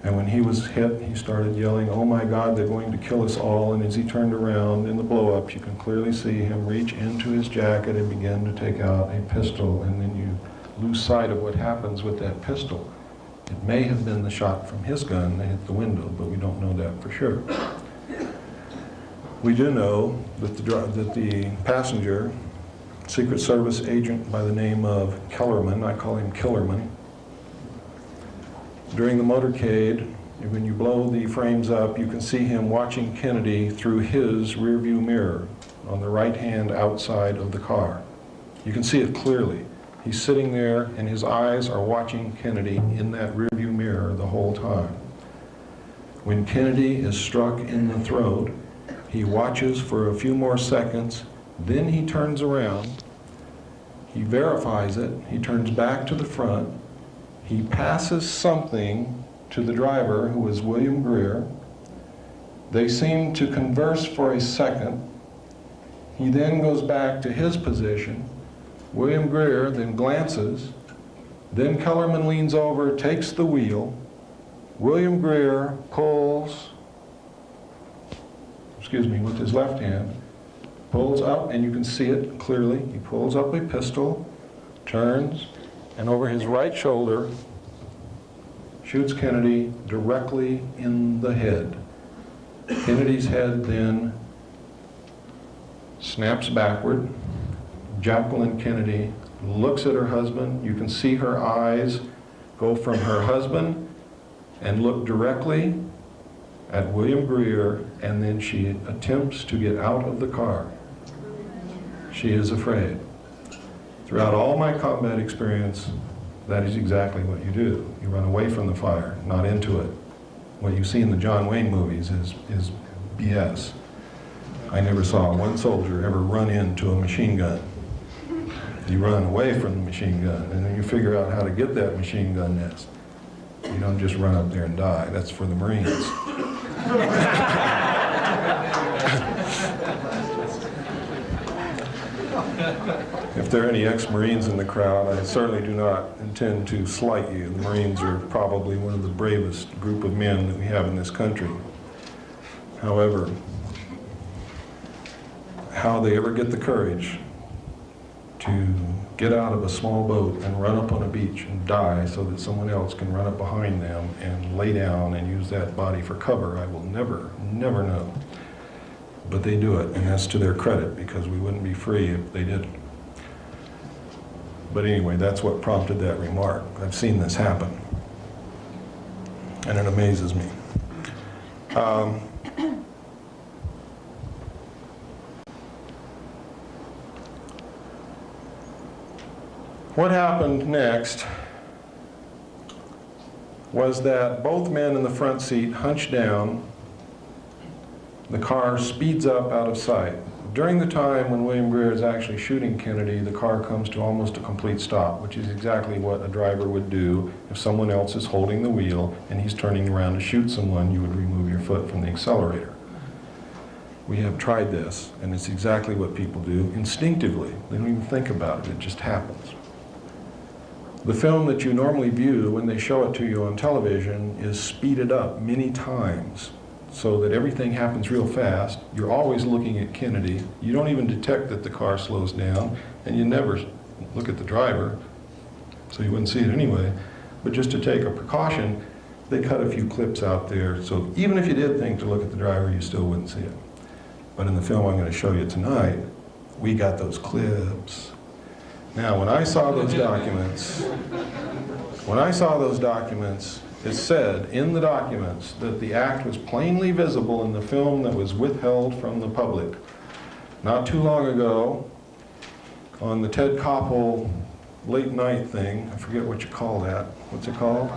And when he was hit, he started yelling, "Oh my God, they're going to kill us all." And as he turned around in the blow-ups, you can clearly see him reach into his jacket and begin to take out a pistol. And then you lose sight of what happens with that pistol. It may have been the shot from his gun that hit the window, but we don't know that for sure. We do know that the passenger Secret Service agent by the name of Kellerman. I call him Killerman. During the motorcade, when you blow the frames up, you can see him watching Kennedy through his rearview mirror on the right hand outside of the car. You can see it clearly. He's sitting there and his eyes are watching Kennedy in that rearview mirror the whole time. When Kennedy is struck in the throat, he watches for a few more seconds, then he turns around, he verifies it, he turns back to the front, he passes something to the driver, who is William Greer. They seem to converse for a second. He then goes back to his position. William Greer then glances. Then Kellerman leans over, takes the wheel. William Greer pulls, with his left hand, pulls up, and you can see it clearly. He pulls up a pistol, turns, and over his right shoulder, shoots Kennedy directly in the head. Kennedy's head then snaps backward. Jacqueline Kennedy looks at her husband. You can see her eyes go from her husband and look directly at William Greer, and then she attempts to get out of the car. She is afraid. Throughout all my combat experience, that is exactly what you do. You run away from the fire, not into it. What you see in the John Wayne movies is BS. I never saw one soldier ever run into a machine gun. You run away from the machine gun, and then you figure out how to get that machine gun nest. You don't just run up there and die. That's for the Marines. If there are any ex-Marines in the crowd, I certainly do not intend to slight you. The Marines are probably one of the bravest group of men that we have in this country. However, how they ever get the courage to get out of a small boat and run up on a beach and die so that someone else can run up behind them and lay down and use that body for cover, I will never, never know. But they do it, and that's to their credit, because we wouldn't be free if they didn't. But anyway, that's what prompted that remark. I've seen this happen, and it amazes me. What happened next was that both men in the front seat hunched down. The car speeds up out of sight. During the time when William Greer is actually shooting Kennedy, the car comes to almost a complete stop, which is exactly what a driver would do if someone else is holding the wheel and he's turning around to shoot someone. You would remove your foot from the accelerator. We have tried this, and it's exactly what people do instinctively. They don't even think about it, it just happens. The film that you normally view when they show it to you on television is speeded up many times so that everything happens real fast. You're always looking at Kennedy. You don't even detect that the car slows down, and you never look at the driver, so you wouldn't see it anyway. But just to take a precaution, they cut a few clips out there, so even if you did think to look at the driver, you still wouldn't see it. But in the film I'm going to show you tonight, we got those clips. Now, when I saw those documents, it said in the documents that the act was plainly visible in the film that was withheld from the public. Not too long ago, on the Ted Koppel late night thing, I forget what you call that. What's it called?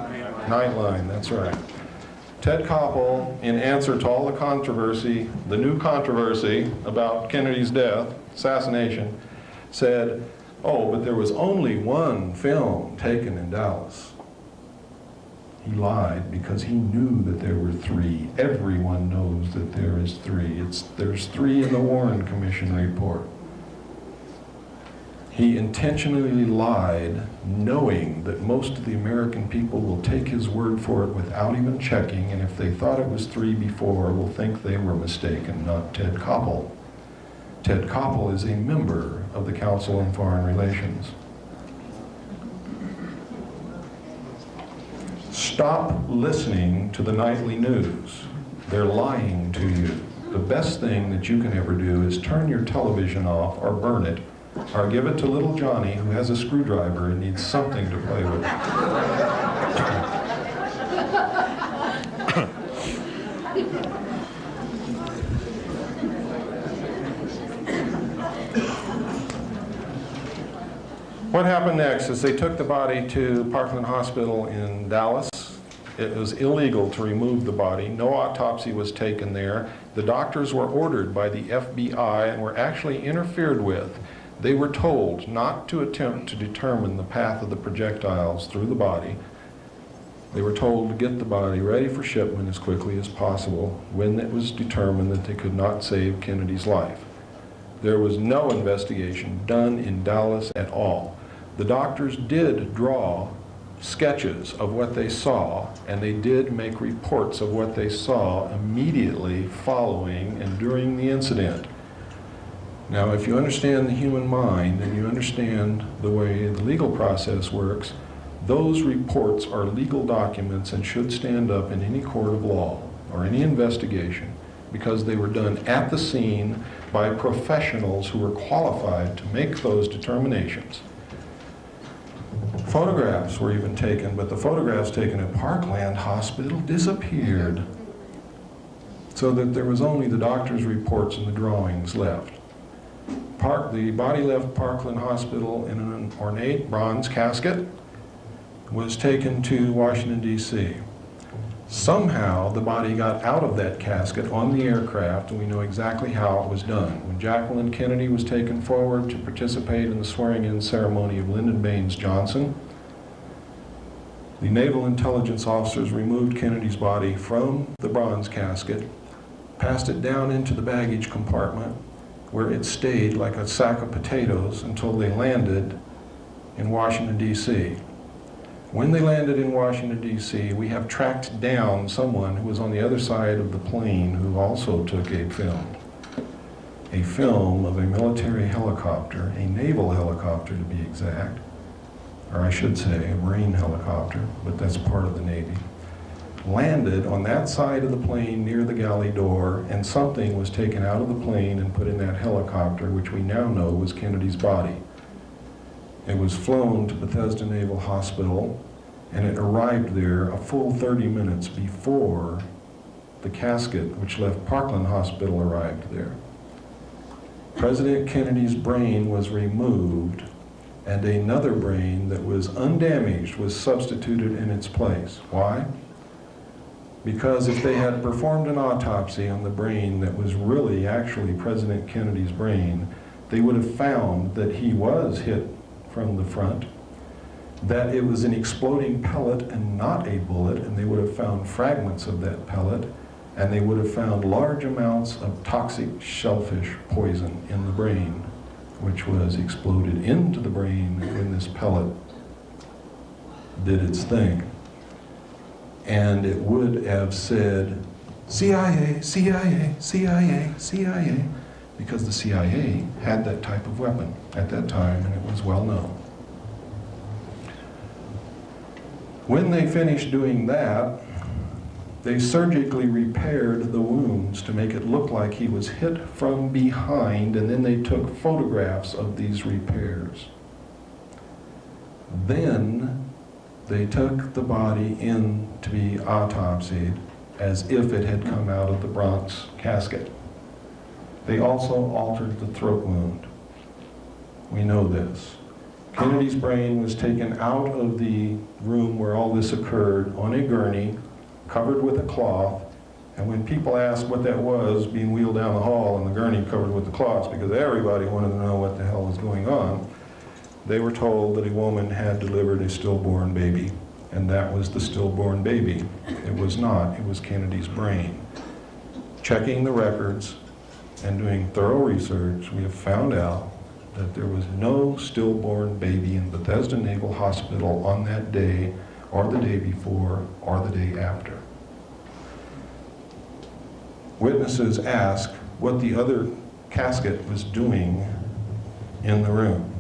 Nightline, that's right. Ted Koppel, in answer to all the controversy, the new controversy about Kennedy's death, assassination, said, oh, but there was only one film taken in Dallas. He lied because he knew that there were three. Everyone knows that there is three. There's three in the Warren Commission report. He intentionally lied, knowing that most of the American people will take his word for it without even checking, and if they thought it was three before, will think they were mistaken, not Ted Koppel. Ted Koppel is a member of the Council on Foreign Relations. Stop listening to the nightly news. They're lying to you. The best thing that you can ever do is turn your television off or burn it or give it to little Johnny, who has a screwdriver and needs something to play with. What happened next is they took the body to Parkland Hospital in Dallas. It was illegal to remove the body. No autopsy was taken there. The doctors were ordered by the FBI and were actually interfered with. They were told not to attempt to determine the path of the projectiles through the body. They were told to get the body ready for shipment as quickly as possible when it was determined that they could not save Kennedy's life. There was no investigation done in Dallas at all. The doctors did draw sketches of what they saw, and they did make reports of what they saw immediately following and during the incident. Now, if you understand the human mind and you understand the way the legal process works, those reports are legal documents and should stand up in any court of law or any investigation because they were done at the scene by professionals who were qualified to make those determinations. Photographs were even taken, but the photographs taken at Parkland Hospital disappeared, so that there was only the doctor's reports and the drawings left. The body left Parkland Hospital in an ornate bronze casket, was taken to Washington, D.C. Somehow the body got out of that casket on the aircraft, and we know exactly how it was done. When Jacqueline Kennedy was taken forward to participate in the swearing-in ceremony of Lyndon Baines Johnson, the naval intelligence officers removed Kennedy's body from the bronze casket, passed it down into the baggage compartment, where it stayed like a sack of potatoes until they landed in Washington, D.C. When they landed in Washington, D.C., we have tracked down someone who was on the other side of the plane who also took a film of a military helicopter, a naval helicopter to be exact, or I should say a Marine helicopter, but that's part of the Navy, landed on that side of the plane near the galley door, and something was taken out of the plane and put in that helicopter, which we now know was Kennedy's body. It was flown to Bethesda Naval Hospital, and it arrived there a full 30 minutes before the casket which left Parkland Hospital arrived there. President Kennedy's brain was removed, and another brain that was undamaged was substituted in its place. Why? Because if they had performed an autopsy on the brain that was really actually President Kennedy's brain, they would have found that he was hit from the front, that it was an exploding pellet and not a bullet, and they would have found fragments of that pellet, and they would have found large amounts of toxic shellfish poison in the brain, which was exploded into the brain when this pellet did its thing. And it would have said, CIA, CIA, CIA, CIA, because the CIA had that type of weapon at that time, and it was well known. When they finished doing that, they surgically repaired the wounds to make it look like he was hit from behind, and then they took photographs of these repairs. Then they took the body in to be autopsied as if it had come out of the bronze casket. They also altered the throat wound. We know this. Kennedy's brain was taken out of the room where all this occurred on a gurney, covered with a cloth, and when people asked what that was, being wheeled down the hall and the gurney covered with the cloths, because everybody wanted to know what the hell was going on, they were told that a woman had delivered a stillborn baby, and that was the stillborn baby. It was not, it was Kennedy's brain. Checking the records and doing thorough research, we have found out that there was no stillborn baby in Bethesda Naval Hospital on that day, or the day before, or the day after. Witnesses asked what the other casket was doing in the room.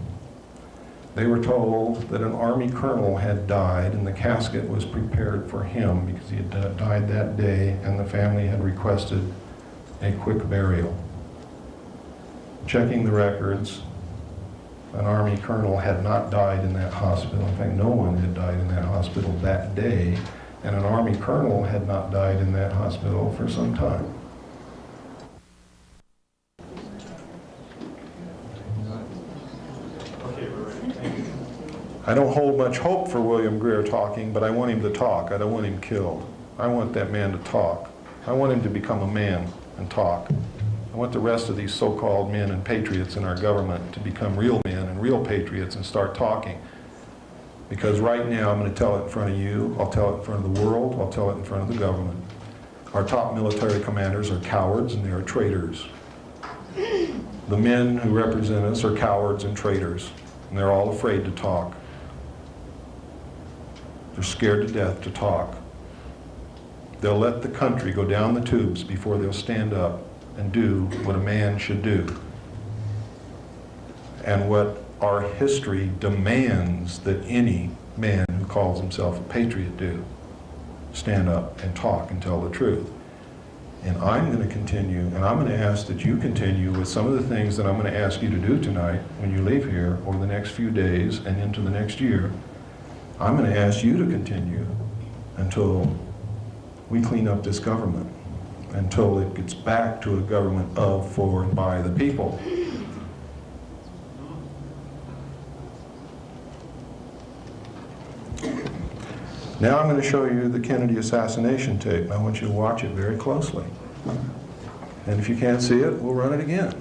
They were told that an Army colonel had died and the casket was prepared for him because he had died that day and the family had requested a quick burial. Checking the records, an Army colonel had not died in that hospital. In fact, no one had died in that hospital that day, and an Army colonel had not died in that hospital for some time. I don't hold much hope for William Greer talking, but I want him to talk. I don't want him killed. I want that man to talk. I want him to become a man and talk. I want the rest of these so-called men and patriots in our government to become real men and real patriots and start talking. Because right now I'm going to tell it in front of you, I'll tell it in front of the world, I'll tell it in front of the government. Our top military commanders are cowards and they are traitors. The men who represent us are cowards and traitors, and they're all afraid to talk. They're scared to death to talk. They'll let the country go down the tubes before they'll stand up and do what a man should do. And what our history demands that any man who calls himself a patriot do. Stand up and talk and tell the truth. And I'm going to continue, and I'm going to ask that you continue with some of the things that I'm going to ask you to do tonight when you leave here over the next few days and into the next year. I'm going to ask you to continue until we clean up this government, until it gets back to a government of, for, and by the people. Now I'm going to show you the Kennedy assassination tape, and I want you to watch it very closely. And if you can't see it, we'll run it again.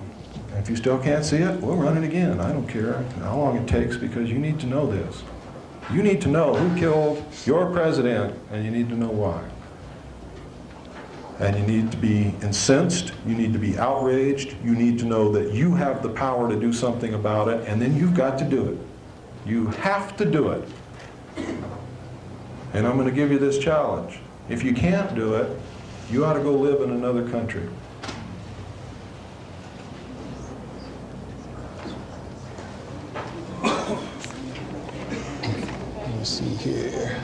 And if you still can't see it, we'll run it again. I don't care how long it takes, because you need to know this. You need to know who killed your president, and you need to know why. And you need to be incensed, you need to be outraged, you need to know that you have the power to do something about it, and then you've got to do it. You have to do it. And I'm going to give you this challenge. If you can't do it, you ought to go live in another country. Let me see here.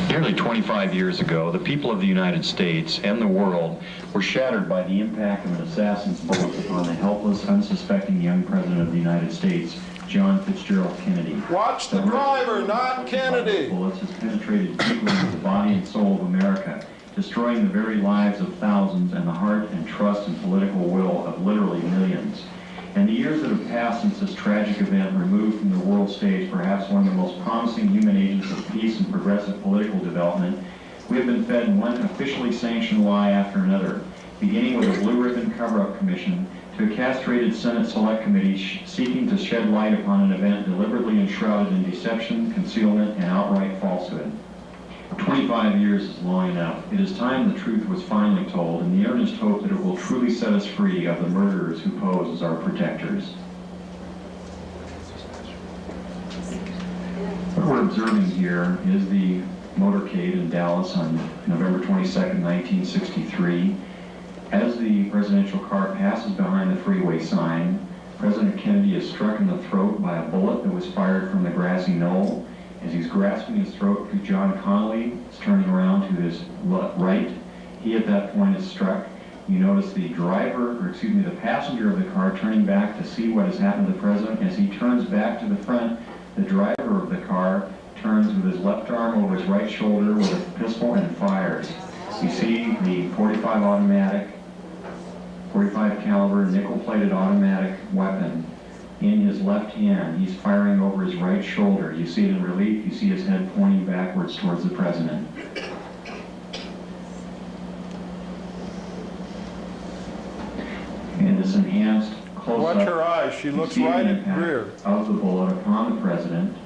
Nearly 25 years ago, the people of the United States and the world were shattered by the impact of an assassin's bullet upon the helpless, unsuspecting young President of the United States, John Fitzgerald Kennedy. Watch the driver, not Kennedy! Bullets has penetrated deeply into the body and soul of America, destroying the very lives of thousands and the heart and trust and political will of literally millions. And the years that have passed since this tragic event removed from the world stage perhaps one of the most promising human agents of peace and progressive political development, we have been fed one officially sanctioned lie after another, beginning with a blue ribbon cover-up commission to a castrated Senate Select Committee seeking to shed light upon an event deliberately enshrouded in deception, concealment, and outright falsehood. 25 years is long enough. It is time the truth was finally told, in the earnest hope that it will truly set us free of the murderers who pose as our protectors. What we're observing here is the motorcade in Dallas on November 22nd, 1963. As the presidential car passes behind the freeway sign, President Kennedy is struck in the throat by a bullet that was fired from the grassy knoll. As he's grasping his throat, John Connally is turning around to his right. He at that point is struck. You notice the the passenger of the car turning back to see what has happened to the president. As he turns back to the front, the driver of the car turns with his left arm over his right shoulder with a pistol and fires. You see the 45 caliber nickel-plated automatic weapon in his left hand. He's firing over his right shoulder. You see it in relief. You see his head pointing backwards towards the president. In this enhanced close-up, Watch her eyes. She you looks see the right at impact Greer. of the bullet upon the president.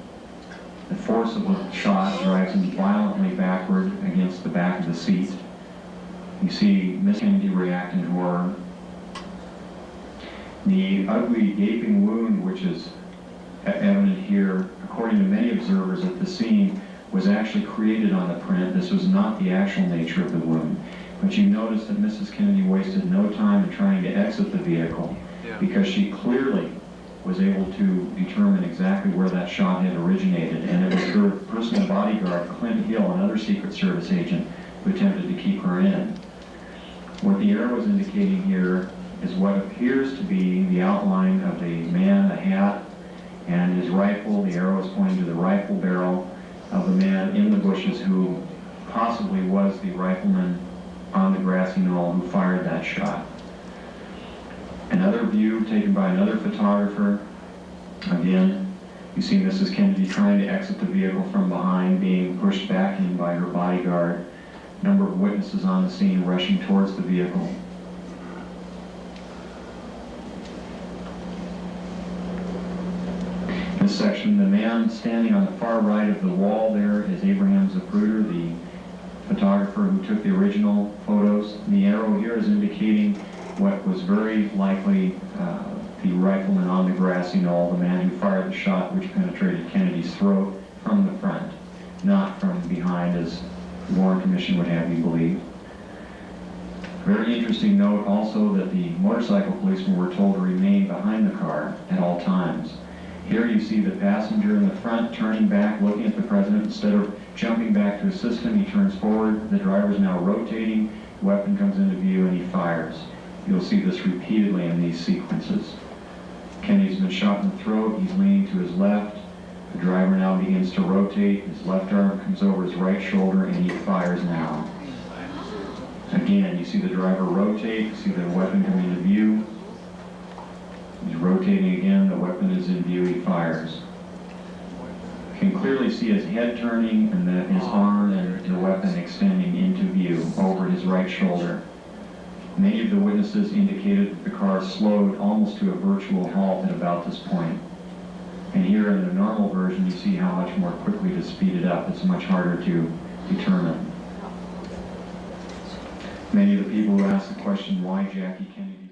The force of the shot drives him violently backward against the back of the seat. You see Miss Kennedy react in horror. The ugly gaping wound, which is evident here, according to many observers at the scene, was actually created on the print. This was not the actual nature of the wound. But you notice that Mrs. Kennedy wasted no time in trying to exit the vehicle because she clearly was able to determine exactly where that shot had originated, and it was her personal bodyguard, Clint Hill, another Secret Service agent, who attempted to keep her in. What the arrow is indicating here is what appears to be the outline of a man, a hat, and his rifle. The arrow is pointing to the rifle barrel of the man in the bushes who possibly was the rifleman on the grassy knoll who fired that shot. Another view taken by another photographer. Again, you see Mrs. Kennedy trying to exit the vehicle from behind, being pushed back in by her bodyguard. A number of witnesses on the scene rushing towards the vehicle. In this section, the man standing on the far right of the wall there is Abraham Zapruder, the photographer who took the original photos. The arrow here is indicating what was very likely the rifleman on the grassy knoll, the man who fired the shot which penetrated Kennedy's throat from the front, not from behind as the Warren Commission would have you believe. Very interesting note also that the motorcycle policemen were told to remain behind the car at all times. Here you see the passenger in the front turning back, looking at the president. Instead of jumping back to assist him, he turns forward. The driver is now rotating. The weapon comes into view and he fires. You'll see this repeatedly in these sequences. Kennedy's been shot in the throat. He's leaning to his left. The driver now begins to rotate. His left arm comes over his right shoulder and he fires now. Again, you see the driver rotate. You see the weapon come into view. He's rotating again. The weapon is in view. He fires. You can clearly see his head turning and his arm and the weapon extending into view over his right shoulder. Many of the witnesses indicated that the car slowed almost to a virtual halt at about this point. And here in the normal version, you see how much more quickly to speed it up. It's much harder to determine. Many of the people who asked the question, why Jackie Kennedy?